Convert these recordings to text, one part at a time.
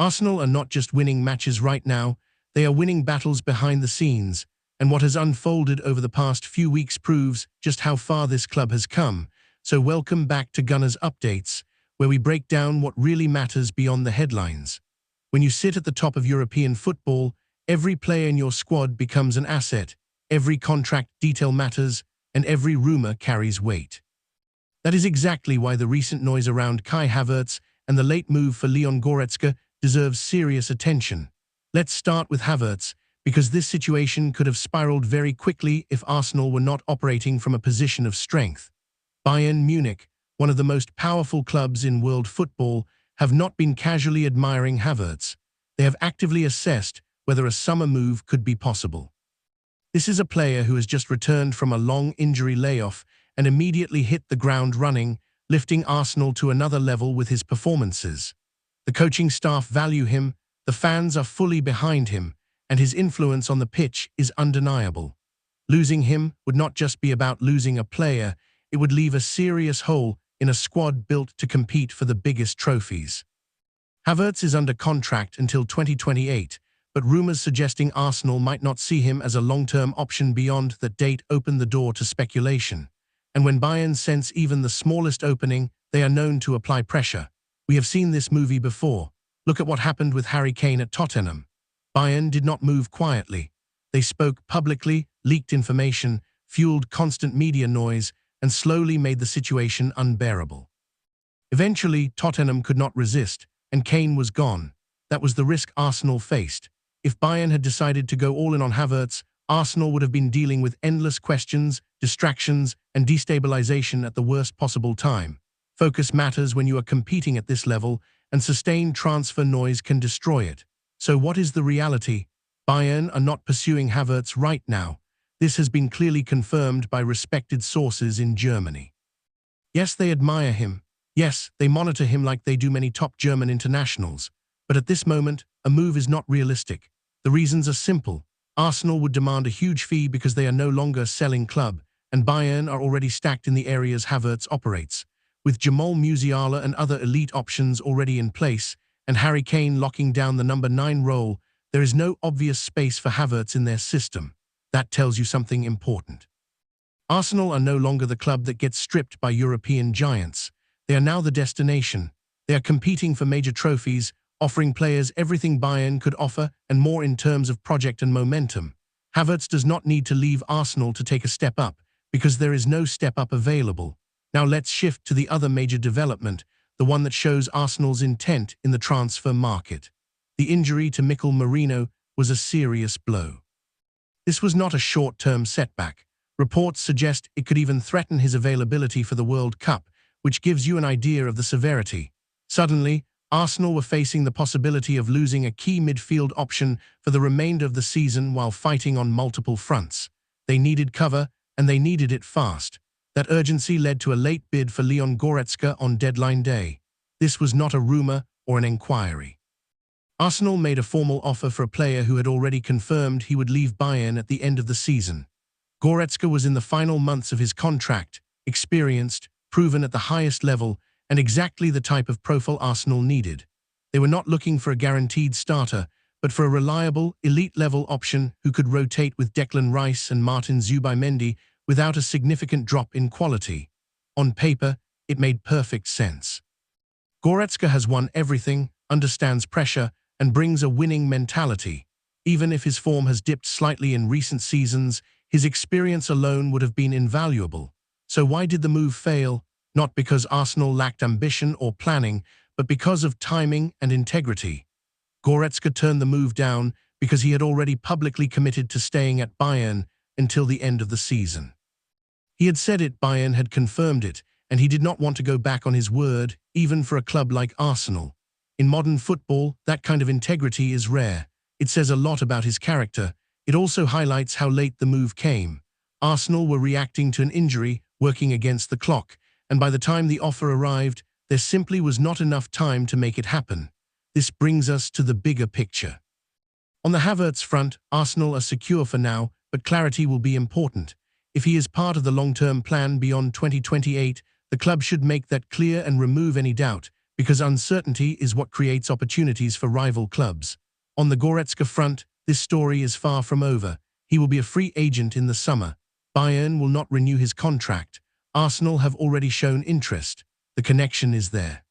Arsenal are not just winning matches right now, they are winning battles behind the scenes, and what has unfolded over the past few weeks proves just how far this club has come. So welcome back to Gunners Updates, where we break down what really matters beyond the headlines. When you sit at the top of European football, every player in your squad becomes an asset, every contract detail matters, and every rumour carries weight. That is exactly why the recent noise around Kai Havertz and the late move for Leon Goretzka deserves serious attention. Let's start with Havertz, because this situation could have spiraled very quickly if Arsenal were not operating from a position of strength. Bayern Munich, one of the most powerful clubs in world football, have not been casually admiring Havertz. They have actively assessed whether a summer move could be possible. This is a player who has just returned from a long injury layoff and immediately hit the ground running, lifting Arsenal to another level with his performances. The coaching staff value him, the fans are fully behind him, and his influence on the pitch is undeniable. Losing him would not just be about losing a player, it would leave a serious hole in a squad built to compete for the biggest trophies. Havertz is under contract until 2028, but rumours suggesting Arsenal might not see him as a long-term option beyond that date open the door to speculation. And when Bayern sense even the smallest opening, they are known to apply pressure. We have seen this movie before. Look at what happened with Harry Kane at Tottenham. Bayern did not move quietly. They spoke publicly, leaked information, fueled constant media noise, and slowly made the situation unbearable. Eventually, Tottenham could not resist, and Kane was gone. That was the risk Arsenal faced. If Bayern had decided to go all in on Havertz, Arsenal would have been dealing with endless questions, distractions, and destabilization at the worst possible time. Focus matters when you are competing at this level, and sustained transfer noise can destroy it. So what is the reality? Bayern are not pursuing Havertz right now. This has been clearly confirmed by respected sources in Germany. Yes, they admire him. Yes, they monitor him like they do many top German internationals. But at this moment, a move is not realistic. The reasons are simple. Arsenal would demand a huge fee because they are no longer a selling club, and Bayern are already stacked in the areas Havertz operates. With Jamal Musiala and other elite options already in place, and Harry Kane locking down the number 9 role, there is no obvious space for Havertz in their system. That tells you something important. Arsenal are no longer the club that gets stripped by European giants. They are now the destination. They are competing for major trophies, offering players everything Bayern could offer and more in terms of project and momentum. Havertz does not need to leave Arsenal to take a step up, because there is no step up available. Now let's shift to the other major development, the one that shows Arsenal's intent in the transfer market. The injury to Mikel Merino was a serious blow. This was not a short-term setback. Reports suggest it could even threaten his availability for the World Cup, which gives you an idea of the severity. Suddenly, Arsenal were facing the possibility of losing a key midfield option for the remainder of the season while fighting on multiple fronts. They needed cover, and they needed it fast. That urgency led to a late bid for Leon Goretzka on deadline day. This was not a rumour or an inquiry. Arsenal made a formal offer for a player who had already confirmed he would leave Bayern at the end of the season. Goretzka was in the final months of his contract, experienced, proven at the highest level, and exactly the type of profile Arsenal needed. They were not looking for a guaranteed starter, but for a reliable, elite-level option who could rotate with Declan Rice and Martin Zubimendi without a significant drop in quality. On paper, it made perfect sense. Goretzka has won everything, understands pressure, and brings a winning mentality. Even if his form has dipped slightly in recent seasons, his experience alone would have been invaluable. So why did the move fail? Not because Arsenal lacked ambition or planning, but because of timing and integrity. Goretzka turned the move down because he had already publicly committed to staying at Bayern until the end of the season. He had said it, Bayern had confirmed it, and he did not want to go back on his word, even for a club like Arsenal. In modern football, that kind of integrity is rare. It says a lot about his character. It also highlights how late the move came. Arsenal were reacting to an injury, working against the clock, and by the time the offer arrived, there simply was not enough time to make it happen. This brings us to the bigger picture. On the Havertz front, Arsenal are secure for now, but clarity will be important. If he is part of the long-term plan beyond 2028, the club should make that clear and remove any doubt, because uncertainty is what creates opportunities for rival clubs. On the Goretzka front, this story is far from over. He will be a free agent in the summer. Bayern will not renew his contract. Arsenal have already shown interest. The connection is there.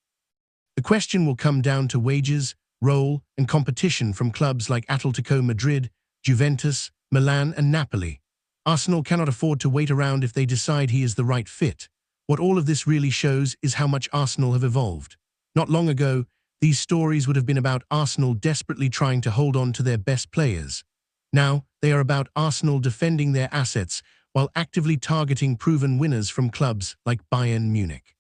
The question will come down to wages, role, and competition from clubs like Atletico Madrid, Juventus, Milan, and Napoli. Arsenal cannot afford to wait around if they decide he is the right fit. What all of this really shows is how much Arsenal have evolved. Not long ago, these stories would have been about Arsenal desperately trying to hold on to their best players. Now, they are about Arsenal defending their assets while actively targeting proven winners from clubs like Bayern Munich.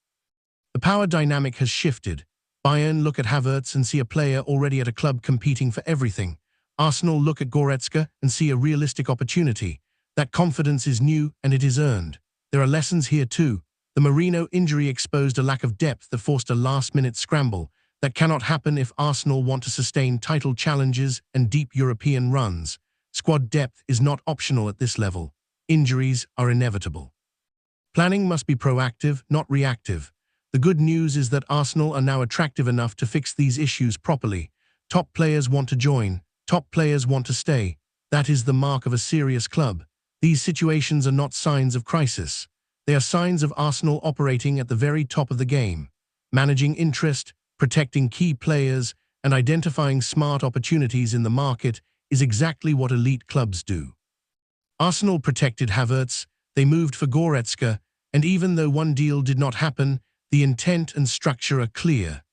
The power dynamic has shifted. Bayern look at Havertz and see a player already at a club competing for everything. Arsenal look at Goretzka and see a realistic opportunity. That confidence is new and it is earned. There are lessons here too. The Marino injury exposed a lack of depth that forced a last-minute scramble. That cannot happen if Arsenal want to sustain title challenges and deep European runs. Squad depth is not optional at this level. Injuries are inevitable. Planning must be proactive, not reactive. The good news is that Arsenal are now attractive enough to fix these issues properly. Top players want to join. Top players want to stay. That is the mark of a serious club. These situations are not signs of crisis. They are signs of Arsenal operating at the very top of the game. Managing interest, protecting key players, and identifying smart opportunities in the market is exactly what elite clubs do. Arsenal protected Havertz, they moved for Goretzka, and even though one deal did not happen, the intent and structure are clear.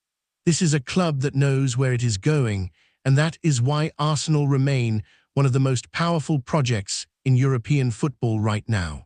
This is a club that knows where it is going, and that is why Arsenal remain one of the most powerful projects in European football right now.